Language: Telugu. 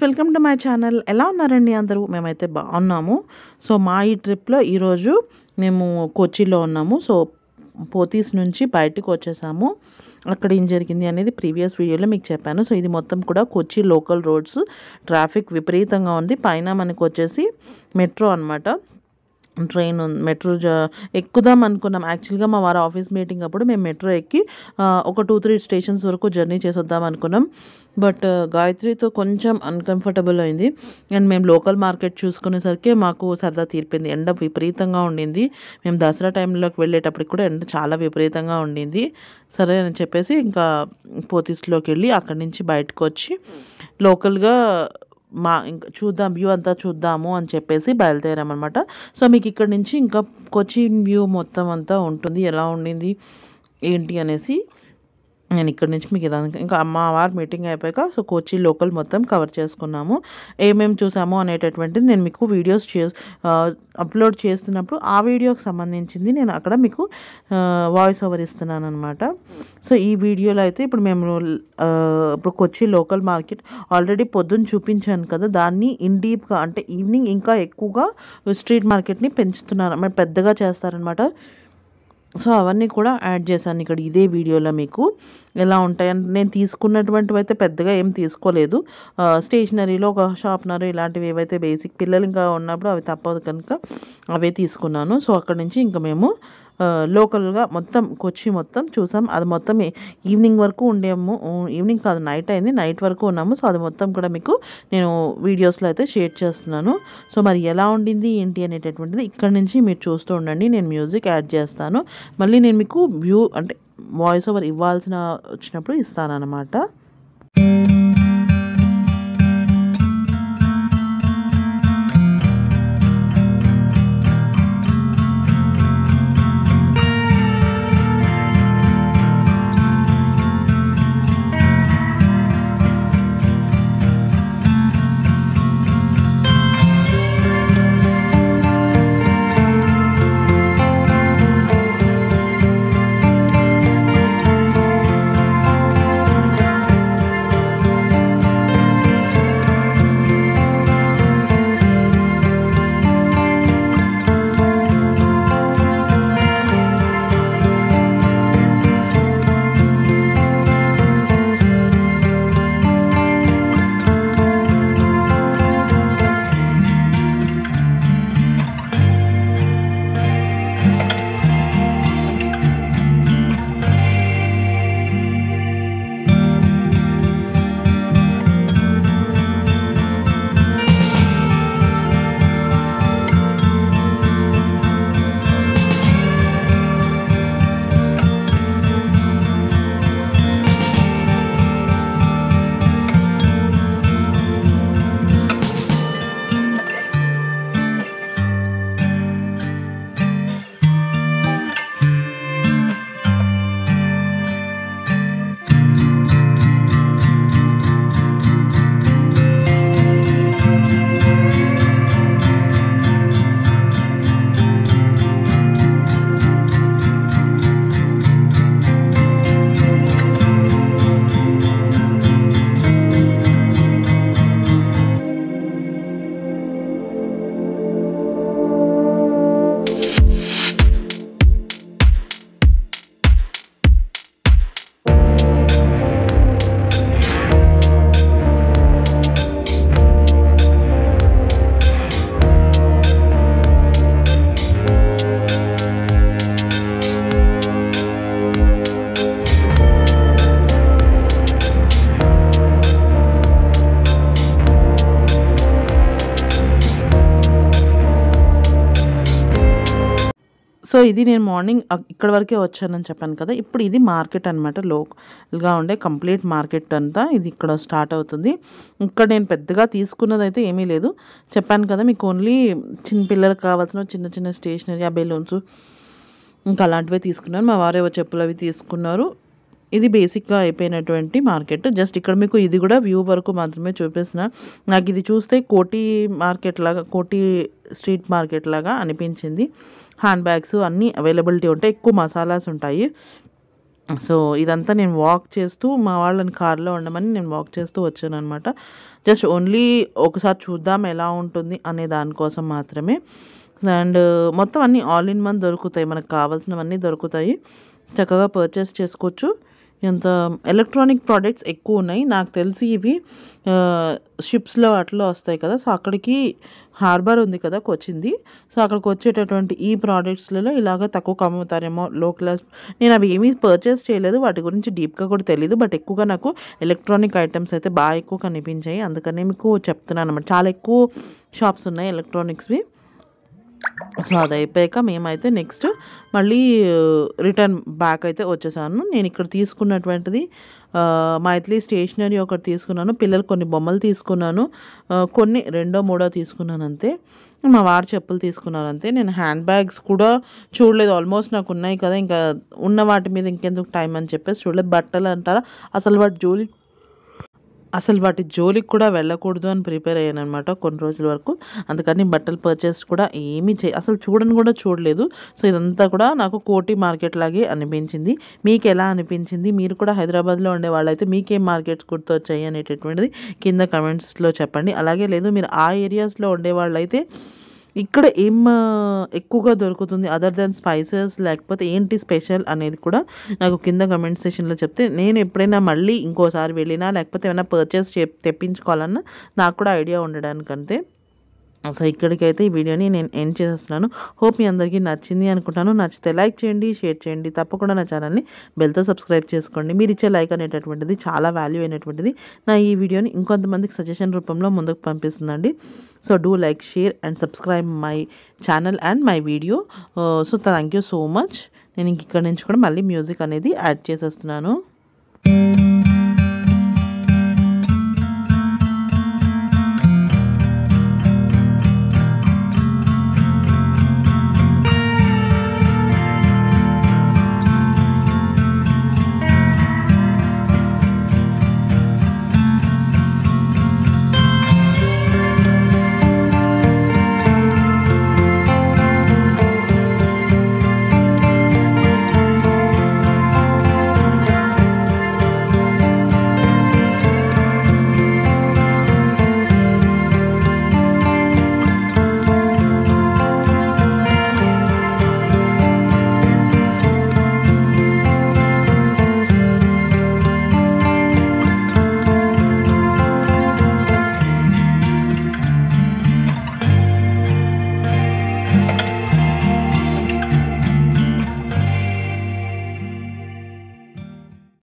Welcome to my channel. ఎలా ఉన్నారండి అందరూ? మేమైతే బాగున్నాము. సో మా ఈ ట్రిప్లో ఈరోజు మేము కొచ్చిలో ఉన్నాము. సో పోతీస్ నుంచి బయటకు వచ్చేసాము. అక్కడ ఏం జరిగింది అనేది ప్రీవియస్ వీడియోలో మీకు చెప్పాను. సో ఇది మొత్తం కూడా కొచ్చి లోకల్ రోడ్స్, ట్రాఫిక్ విపరీతంగా ఉంది. పైన మనకు వచ్చేసి మెట్రో అనమాట, ట్రైన్ మెట్రో ఎక్కుదాం అనుకున్నాం. యాక్చువల్గా మా వారి ఆఫీస్ మీటింగ్ అప్పుడు మేము మెట్రో ఎక్కి ఒక 2-3 స్టేషన్స్ వరకు జర్నీ చేసొద్దాం అనుకున్నాం. బట్ గాయత్రితో కొంచెం అన్కంఫర్టబుల్ అయింది. అండ్ మేము లోకల్ మార్కెట్ చూసుకునేసరికి మాకు సరదా తీరిపోయింది. ఎండ విపరీతంగా ఉండింది. మేము దసరా టైంలోకి వెళ్ళేటప్పటికి కూడా ఎండ చాలా విపరీతంగా ఉండింది. సరే అని చెప్పేసి ఇంకా పోతీస్లోకి వెళ్ళి అక్కడి నుంచి బయటకు వచ్చి లోకల్గా ఇంకా చూద్దాం, వ్యూ అంతా చూద్దాము అని చెప్పేసి బయలుదేరామన్నమాట. సో మీకు ఇక్కడ నుంచి ఇంకా కొచ్చిన్ వ్యూ మొత్తం అంతా ఉంటుంది, ఎలా ఉండింది ఏంటి అనేసి నేను ఇక్కడ నుంచి మీకు ఇదానికి ఇంకా మా వారు మీటింగ్ అయిపోయాక సో కొచ్చి లోకల్ మొత్తం కవర్ చేసుకున్నాము. ఏమేమి చూసాము అనేటటువంటిది నేను మీకు వీడియోస్ అప్లోడ్ చేస్తున్నప్పుడు ఆ వీడియోకి సంబంధించింది నేను అక్కడ మీకు వాయిస్ ఓవర్ ఇస్తున్నాను అనమాట. సో ఈ వీడియోలో అయితే ఇప్పుడు మేము ఇప్పుడు కొచ్చి లోకల్ మార్కెట్ ఆల్రెడీ పొద్దున్న చూపించాను కదా, దాన్ని ఇన్ డీప్గా అంటే ఈవినింగ్ ఇంకా ఎక్కువగా స్ట్రీట్ మార్కెట్ని పెంచుతున్నారు, మరి పెద్దగా చేస్తారనమాట. సో అవన్నీ కూడా యాడ్ చేశాను ఇక్కడ ఇదే వీడియోలో. మీకు ఎలా ఉంటాయని నేను తీసుకున్నటువంటివి అయితే పెద్దగా ఏం తీసుకోలేదు. స్టేషనరీలో ఒక షార్ప్నర్ ఇలాంటివి ఏవైతే బేసిక్ పిల్లలు ఇంకా ఉన్నప్పుడు అవి తప్పదు కనుక అవే తీసుకున్నాను. సో అక్కడి నుంచి ఇంకా మేము లోకల్గా మొత్తం కొచ్చి మొత్తం చూసాం. అది మొత్తం ఈవినింగ్ వరకు ఉండేము. ఈవినింగ్ కాదు, నైట్ అయింది, నైట్ వరకు ఉన్నాము. సో అది మొత్తం కూడా మీకు నేను వీడియోస్లో అయితే షేర్ చేస్తున్నాను. సో మరి ఎలా ఉండింది ఏంటి అనేటటువంటిది ఇక్కడ నుంచి మీరు చూస్తూ ఉండండి. నేను మ్యూజిక్ యాడ్ చేస్తాను, మళ్ళీ నేను మీకు వ్యూ అంటే వాయిస్ ఓవర్ ఇవ్వాల్సిన వచ్చినప్పుడు ఇస్తానన్నమాట. సో ఇది నేను మార్నింగ్ ఇక్కడ వరకే వచ్చానని చెప్పాను కదా. ఇప్పుడు ఇది మార్కెట్ అనమాట, లోకల్గా ఉండే కంప్లీట్ మార్కెట్ అంతా ఇది ఇక్కడ స్టార్ట్ అవుతుంది. ఇక్కడ నేను పెద్దగా తీసుకున్నది అయితే ఏమీ లేదు, చెప్పాను కదా మీకు. ఓన్లీ చిన్న పిల్లలకు కావాల్సిన చిన్న చిన్న స్టేషనరీ, ఆ బెలూన్స్ ఇంకా అలాంటివే తీసుకున్నాను. మా వారేవో చెప్పులు అవి తీసుకున్నారు. ఇది బేసిక్గా అయిపోయినటువంటి మార్కెట్. జస్ట్ ఇక్కడ మీకు ఇది కూడా వ్యూ వరకు మాత్రమే చూపిస్తున్నా. నాకు ఇది చూస్తే కోటి మార్కెట్ లాగా, కోటి స్ట్రీట్ మార్కెట్ లాగా అనిపించింది. హ్యాండ్ బ్యాగ్స్ అన్నీ అవైలబిలిటీ ఉంటాయి, ఎక్కువ మసాలాస్ ఉంటాయి. సో ఇదంతా నేను వాక్ చేస్తూ, మా వాళ్ళని కార్లో ఉండమని నేను వాక్ చేస్తూ వచ్చాను అనమాట. జస్ట్ ఓన్లీ ఒకసారి చూద్దాం ఎలా ఉంటుంది అనే దానికోసం మాత్రమే. అండ్ మొత్తం అన్నీ ఆల్ ఇన్ వన్ దొరుకుతాయి, మనకు కావాల్సినవన్నీ దొరుకుతాయి, చక్కగా పర్చేస్ చేసుకోవచ్చు. ఎంత ఎలక్ట్రానిక్ ప్రోడక్ట్స్ ఎక్కువ ఉన్నాయి నాకు తెలిసి. ఇవి షిప్స్లో అట్లా వస్తాయి కదా, సో అక్కడికి హార్బర్ ఉంది కదా కొచ్చింది, సో అక్కడికి వచ్చేటటువంటి ఈ ప్రోడక్ట్స్లలో ఇలాగ తక్కువ అమ్ముతారేమో, లో క్లాస్. నేను అవి ఏమీ పర్చేస్ చేయలేదు, వాటి గురించి డీప్గా కూడా తెలీదు. బట్ ఎక్కువగా నాకు ఎలక్ట్రానిక్ ఐటమ్స్ అయితే బాగా ఎక్కువ కనిపించాయి, అందుకనే మీకు చెప్తున్నాను అనమాట. చాలా ఎక్కువ షాప్స్ ఉన్నాయి ఎలక్ట్రానిక్స్వి. సో అది అయిపోయాక మేమైతే నెక్స్ట్ మళ్ళీ రిటర్న్ బ్యాక్ అయితే వచ్చేసాను. నేను ఇక్కడ తీసుకున్నటువంటిది మైథిలి స్టేషనరీ ఒకటి తీసుకున్నాను, పిల్లలు కొన్ని బొమ్మలు తీసుకున్నాను, కొన్ని 2, 3 తీసుకున్నాను అంతే. మా వారు చెప్పులు తీసుకున్నారు అంతే. నేను హ్యాండ్ బ్యాగ్స్ కూడా చూడలేదు, ఆల్మోస్ట్ నాకు ఉన్నాయి కదా, ఇంకా ఉన్న వాటి మీద ఇంకెందుకు టైం అని చెప్పేసి చూడలేదు. బట్టలు అంటారా, అసలు వాటి జోలికి కూడా వెళ్ళకూడదు అని ప్రిపేర్ అయ్యాను అనమాట కొన్ని రోజుల వరకు. అందుకని బట్టలు పర్చేస్ కూడా ఏమీ అసలు చూడని కూడా చూడలేదు. సో ఇదంతా కూడా నాకు కోటి మార్కెట్ లాగే అనిపించింది. మీకు ఎలా అనిపించింది? మీరు కూడా హైదరాబాద్లో ఉండే వాళ్ళైతే మీకేం మార్కెట్స్ గుర్తొచ్చాయి అనేటటువంటిది కింద కమెంట్స్లో చెప్పండి. అలాగే లేదు మీరు ఆ ఏరియాస్లో ఉండే వాళ్ళైతే ఇక్కడ ఏం ఎక్కువగా దొరుకుతుంది అదర్ దెన్ స్పైసెస్, లేకపోతే ఏంటి స్పెషల్ అనేది కూడా నాకు కింద కమెంట్ సెక్షన్లో చెప్తే నేను ఎప్పుడైనా మళ్ళీ ఇంకోసారి వెళ్ళినా లేకపోతే ఏమైనా పర్చేస్ తెప్పించుకోవాలన్నా నాకు కూడా ఐడియా ఉండడానికంతే. సో ఇక్కడికైతే ఈ వీడియోని నేను ఎండ్ చేసేస్తున్నాను. హోప్ మీ అందరికీ నచ్చింది అనుకుంటాను. నచ్చితే లైక్ చేయండి, షేర్ చేయండి, తప్పకుండా నా ఛానల్ని బెల్తో సబ్స్క్రైబ్ చేసుకోండి. మీరు ఇచ్చే లైక్ అనేటటువంటిది చాలా వాల్యూ అయినటువంటిది. నా ఈ వీడియోని ఇంకొంతమందికి సజెషన్ రూపంలో ముందుకు పంపిస్తుందండి. So do like, share and subscribe my channel and my video. So thank you so much. నేను ఇక్కడ నుంచి కూడా మళ్ళీ మ్యూజిక్ అనేది యాడ్ చేసేస్తున్నాను.